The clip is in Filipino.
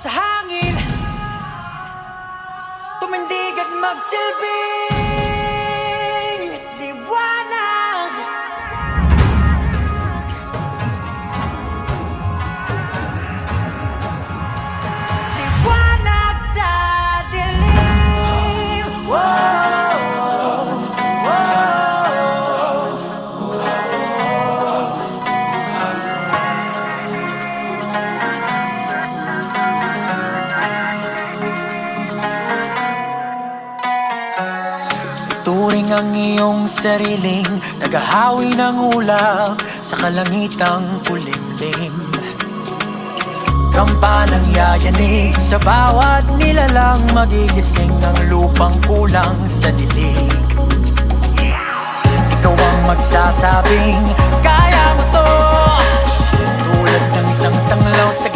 sa hangin, tumindig at magsilbing liwanag. Liwanag sa dilim. Whoa, turing ang iyong sariling naghahawi ng ulap sa kalangitang kulimlim. Kampanang yayanig sa bawat nilalang, magigising ang lupang kulang sa dilig. Ikaw ang magsasabing